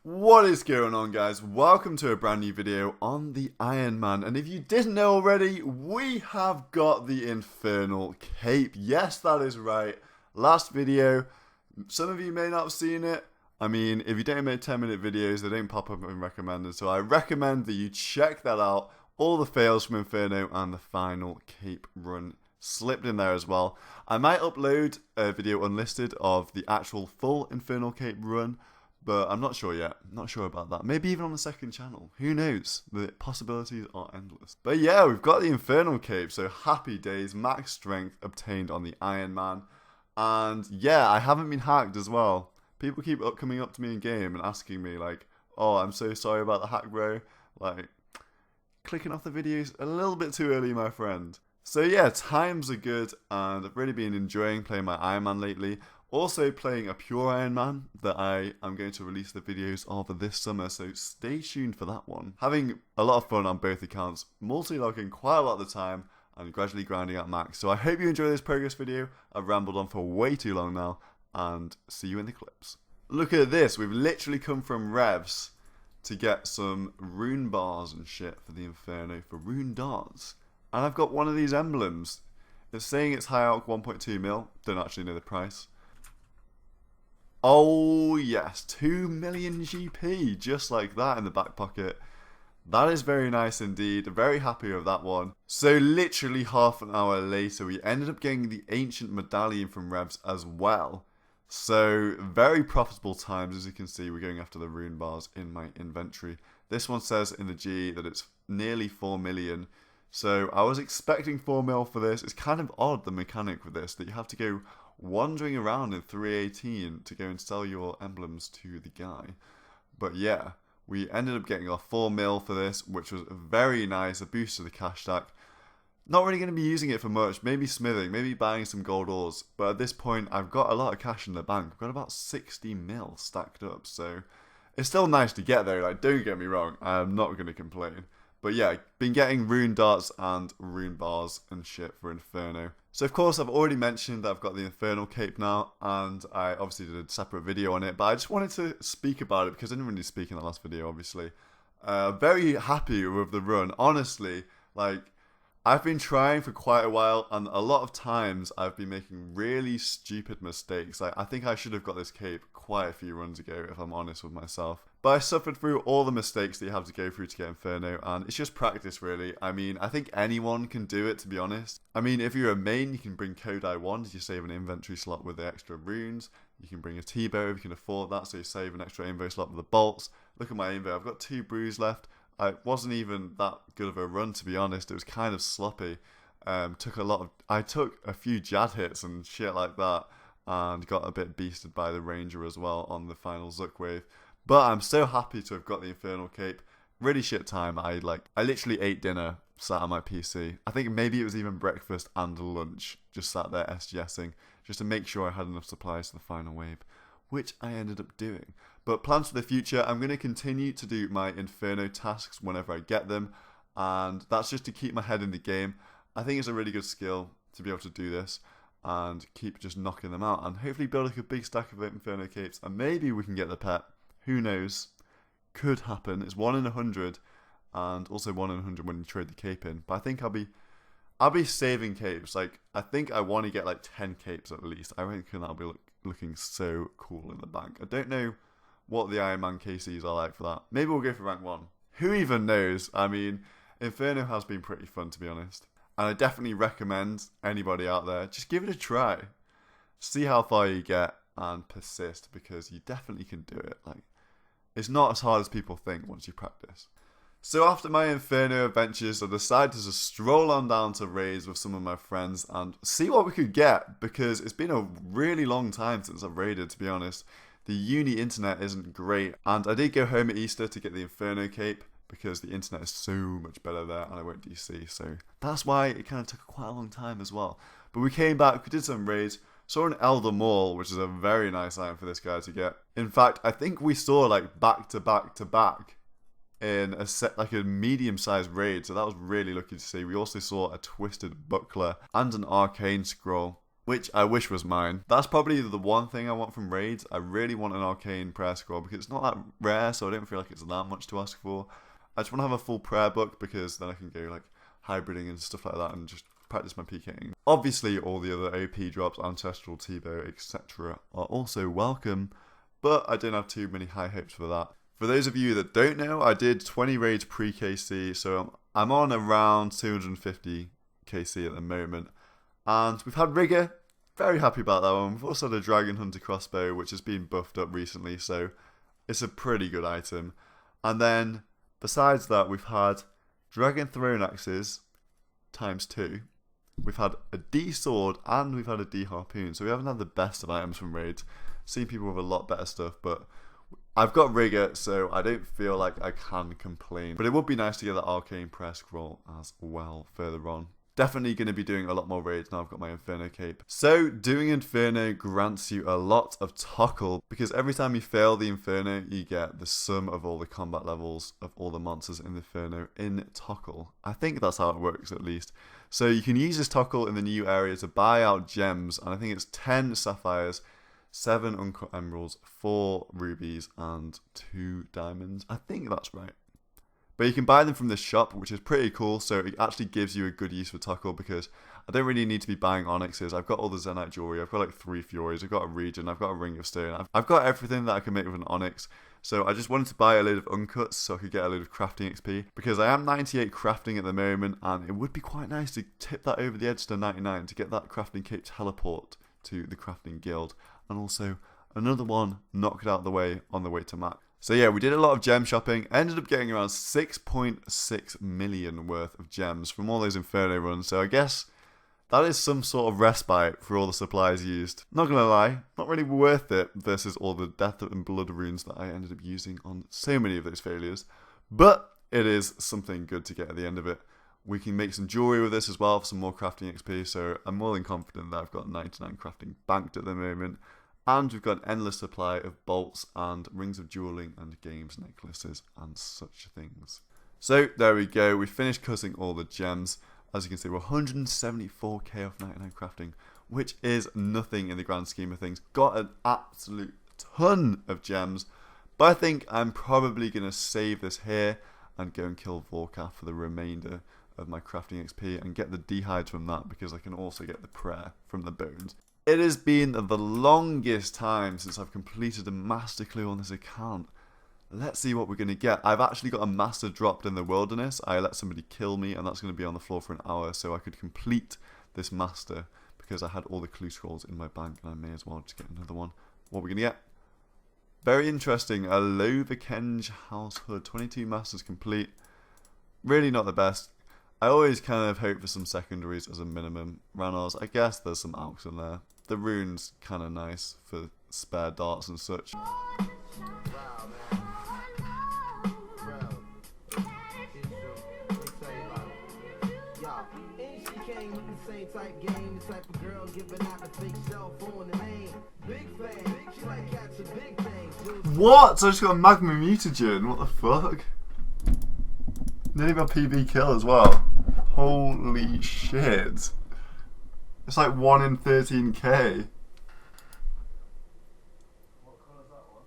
What is going on, guys? Welcome to a brand new video on the Ironman. And if you didn't know already, we have got the Infernal Cape. Yes, that is right. Last video, some of you may not have seen it. I mean, if you don't make 10-minute videos, they don't pop up in recommended. So I recommend that you check that out. All the fails from Inferno and the final Cape run slipped in there as well. I might upload a video unlisted of the actual full Infernal Cape run, but I'm not sure yet. Not sure about that. Maybe even on the second channel. Who knows? The possibilities are endless. But yeah, we've got the Infernal Cape. So happy days. Max strength obtained on the Ironman. And yeah, I haven't been hacked as well. People keep coming up to me in game and asking me like, oh, I'm so sorry about the hack, bro. Like, clicking off the videos a little bit too early, my friend. So yeah, times are good, and I've really been enjoying playing my Ironman lately. Also playing a pure Ironman that I am going to release the videos of this summer, so stay tuned for that one. Having a lot of fun on both accounts, multi-logging quite a lot of the time, and gradually grinding out max. So I hope you enjoy this progress video. I've rambled on for way too long now, and see you in the clips. Look at this, we've literally come from revs to get some rune bars and shit for the Inferno for rune darts. And I've got one of these emblems. It's saying it's high alch 1.2 mil, don't actually know the price. Oh yes, 2 million GP, just like that in the back pocket. That is very nice indeed, very happy with that one. So literally half an hour later, we ended up getting the ancient medallion from revs as well. So very profitable times, as you can see. We're going after the rune bars in my inventory. This one says in the G that it's nearly 4 million. So I was expecting 4 mil for this. It's kind of odd, the mechanic with this, that you have to go wandering around in 318 to go and sell your emblems to the guy. But yeah, we ended up getting our 4 mil for this, which was very nice, a boost to the cash stack. Not really going to be using it for much, maybe smithing, maybe buying some gold ores, but at this point I've got a lot of cash in the bank. I've got about 60 mil stacked up, so it's still nice to get there, like, don't get me wrong, I'm not going to complain. But yeah, been getting rune darts and rune bars and shit for Inferno. So of course I've already mentioned that I've got the Infernal Cape now, and I obviously did a separate video on it, but I just wanted to speak about it because I didn't really speak in the last video, obviously. Very happy with the run, honestly. Like, I've been trying for quite a while, and a lot of times I've been making really stupid mistakes. Like, I think I should have got this cape quite a few runs ago, if I'm honest with myself. But I suffered through all the mistakes that you have to go through to get Inferno, and it's just practice, really. I mean, I think anyone can do it, to be honest. I mean, if you're a main, you can bring Kodai wand, you save an inventory slot with the extra runes. You can bring a T-bow if you can afford that, so you save an extra invo slot with the bolts. Look at my invo, I've got 2 brews left. It wasn't even that good of a run, to be honest. It was kind of sloppy. I took a few jad hits and shit like that, and got a bit beasted by the Ranger as well on the final Zuck wave. But I'm so happy to have got the Infernal Cape. Really shit time. I literally ate dinner, sat on my PC. I think maybe it was even breakfast and lunch. Just sat there SGSing, just to make sure I had enough supplies for the final wave, which I ended up doing. But plans for the future, I'm going to continue to do my Inferno tasks whenever I get them, and that's just to keep my head in the game. I think it's a really good skill to be able to do this and keep just knocking them out, and hopefully build like a big stack of Inferno capes, and maybe we can get the pet. Who knows? Could happen. It's 1 in 100, and also 1 in 100 when you trade the cape in. But I think I'll be saving capes. Like, I think I want to get like 10 capes at least. I reckon that'll be looking so cool in the bank. I don't know what the Ironman KCs are like for that. Maybe we'll go for rank 1. Who even knows? I mean, Inferno has been pretty fun, to be honest. And I definitely recommend anybody out there, just give it a try. See how far you get and persist, because you definitely can do it. Like, it's not as hard as people think once you practice. So after my Inferno adventures, I decided to just stroll on down to raids with some of my friends and see what we could get, because it's been a really long time since I've raided, to be honest. The uni internet isn't great, and I did go home at Easter to get the Inferno Cape because the internet is so much better there, and I went DC, so that's why it kind of took quite a long time as well. But we came back, we did some raids, saw an Elder Maul, which is a very nice item for this guy to get. In fact, I think we saw like back to back to back in a set, like a medium-sized raid, so that was really lucky to see. We also saw a Twisted Buckler and an Arcane Scroll, which I wish was mine. That's probably the one thing I want from raids. I really want an arcane prayer scroll because it's not that rare, so I don't feel like it's that much to ask for. I just want to have a full prayer book because then I can go like hybriding and stuff like that and just practice my PKing. Obviously, all the other OP drops, Ancestral, T-Bow, etc. are also welcome, but I don't have too many high hopes for that. For those of you that don't know, I did 20 raids pre-KC, so I'm on around 250 KC at the moment. And we've had Rigger, very happy about that one. We've also had a Dragon Hunter crossbow, which has been buffed up recently, so it's a pretty good item. And then, besides that, we've had Dragon Throne Axes ×2. We've had a D Sword, and we've had a D Harpoon, so we haven't had the best of items from raids. Seen people with a lot better stuff, but I've got Rigger, so I don't feel like I can complain. But it would be nice to get that Arcane Prayer Scroll as well further on. Definitely going to be doing a lot more raids now I've got my Inferno cape. So, doing Inferno grants you a lot of Tockle, because every time you fail the Inferno, you get the sum of all the combat levels of all the monsters in the Inferno in Tockle. I think that's how it works, at least. So, you can use this Tockle in the new area to buy out gems, and I think it's 10 Sapphires, 7 Uncut Emeralds, 4 Rubies, and 2 Diamonds. I think that's right. But you can buy them from this shop, which is pretty cool, so it actually gives you a good use for Tockle, because I don't really need to be buying Onyxes. I've got all the Zenite jewelry, I've got like 3 Furies, I've got a Regen, I've got a Ring of Stone, I've got everything that I can make with an Onyx. So I just wanted to buy a load of Uncuts so I could get a load of crafting XP, because I am 98 crafting at the moment, and it would be quite nice to tip that over the edge to 99 to get that crafting cape teleport to the crafting guild, and also another one knocked out of the way on the way to max. So yeah, we did a lot of gem shopping, ended up getting around 6.6 million worth of gems from all those Inferno runs, so I guess that is some sort of respite for all the supplies used. Not gonna lie, not really worth it versus all the death and blood runes that I ended up using on so many of those failures, but it is something good to get at the end of it. We can make some jewelry with this as well for some more crafting XP, so I'm more than confident that I've got 99 crafting banked at the moment. And we've got an endless supply of bolts and rings of dueling and games necklaces and such things. So there we go, we finished cutting all the gems. As you can see, we're 174k off 99 crafting, which is nothing in the grand scheme of things. Got an absolute ton of gems, but I think I'm probably going to save this here and go and kill Vorkath for the remainder of my crafting XP and get the dehyde from that, because I can also get the prayer from the bones. It has been the longest time since I've completed a master clue on this account. Let's see what we're going to get. I've actually got a master dropped in the wilderness. I let somebody kill me, and that's going to be on the floor for an hour, so I could complete this master because I had all the clue scrolls in my bank, and I may as well just get another one. What are we going to get? Very interesting. A Lovakenge House Hood. 22 masters complete. Really not the best. I always kind of hope for some secondaries as a minimum. Ranars, I guess there's some alks in there. The rune's kind of nice for spare darts and such. What? So I just got a Magma Mutagen? What the fuck? Nearly got PB kill as well. Holy shit. It's like 1 in 13k. What colour is that one?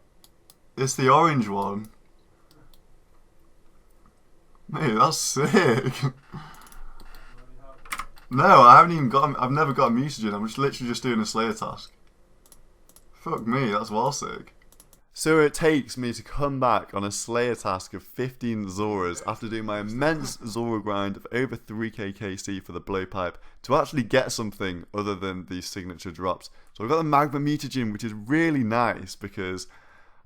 It's the orange one. Mate, that's sick. No, I haven't even got. I've never got a mutagen. I'm just literally just doing a Slayer task. Fuck me, that's well sick. So it takes me to come back on a Slayer task of 15 Zoras after doing my immense Zora grind of over 3k KC for the blowpipe to actually get something other than these signature drops. So I've got the Magma Mutagen, which is really nice because,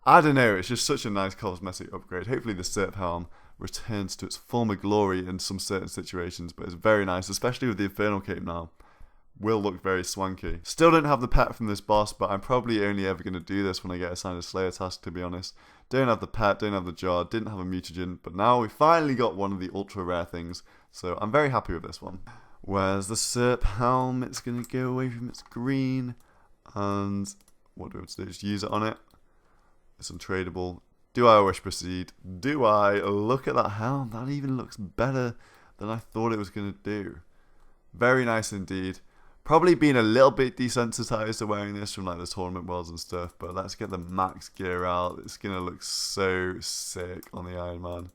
I don't know, it's just such a nice cosmetic upgrade. Hopefully the Serp Helm returns to its former glory in some certain situations, but it's very nice, especially with the Infernal Cape now. Will look very swanky. Still don't have the pet from this boss, but I'm probably only ever going to do this when I get assigned a Slayer task, to be honest. Don't have the pet, don't have the jar, didn't have a mutagen, but now we finally got one of the ultra rare things, so I'm very happy with this one. Where's the Serp Helm? It's going to go away from its green, and what do we have to do? Just use it on it. It's untradable. Do I wish proceed? Do I? Look at that helm. That even looks better than I thought it was going to do. Very nice indeed. Probably been a little bit desensitized to wearing this from like the tournament worlds and stuff, but let's get the max gear out. It's gonna look so sick on the Ironman.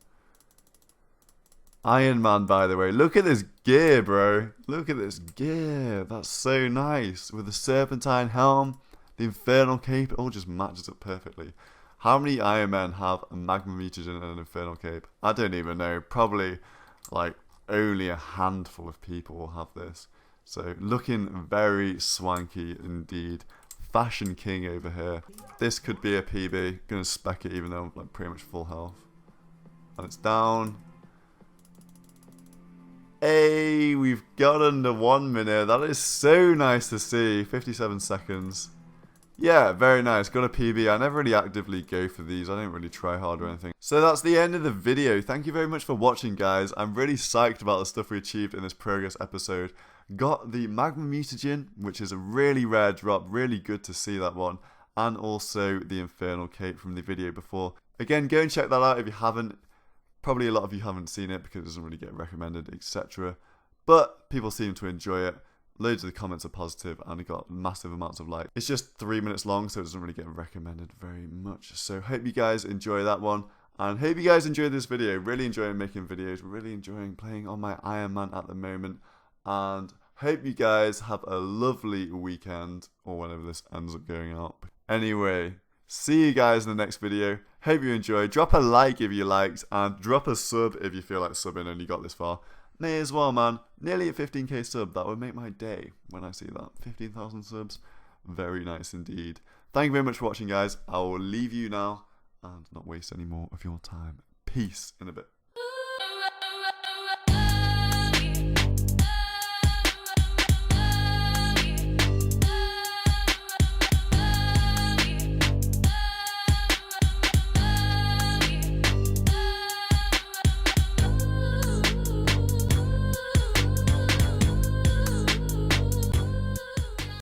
Ironman, by the way, look at this gear, bro. Look at this gear. That's so nice. With the serpentine helm, the infernal cape, it all just matches up perfectly. How many Ironmen have a magma mutagen and an infernal cape? I don't even know. Probably like only a handful of people will have this. So looking very swanky indeed. Fashion king over here. This could be a PB. Gonna spec it even though I'm like pretty much full health. And it's down. Hey, we've got under 1 minute. That is so nice to see. 57 seconds. Yeah, very nice. Got a PB. I never really actively go for these. I don't really try hard or anything. So that's the end of the video. Thank you very much for watching, guys. I'm really psyched about the stuff we achieved in this progress episode. Got the Magma Mutagen, which is a really rare drop. Really good to see that one. And also the Infernal Cape from the video before. Again, go and check that out if you haven't. Probably a lot of you haven't seen it because it doesn't really get recommended, etc. But people seem to enjoy it. Loads of the comments are positive and it got massive amounts of likes. It's just 3 minutes long, so it doesn't really get recommended very much. So hope you guys enjoy that one. And hope you guys enjoyed this video. Really enjoying making videos. Really enjoying playing on my Ironman at the moment. And hope you guys have a lovely weekend. Or whenever this ends up going out. Anyway, see you guys in the next video. Hope you enjoyed. Drop a like if you liked. And drop a sub if you feel like subbing and you got this far. May as well, man. Nearly a 15k sub. That would make my day when I see that. 15,000 subs. Very nice indeed. Thank you very much for watching, guys. I will leave you now and not waste any more of your time. Peace in a bit.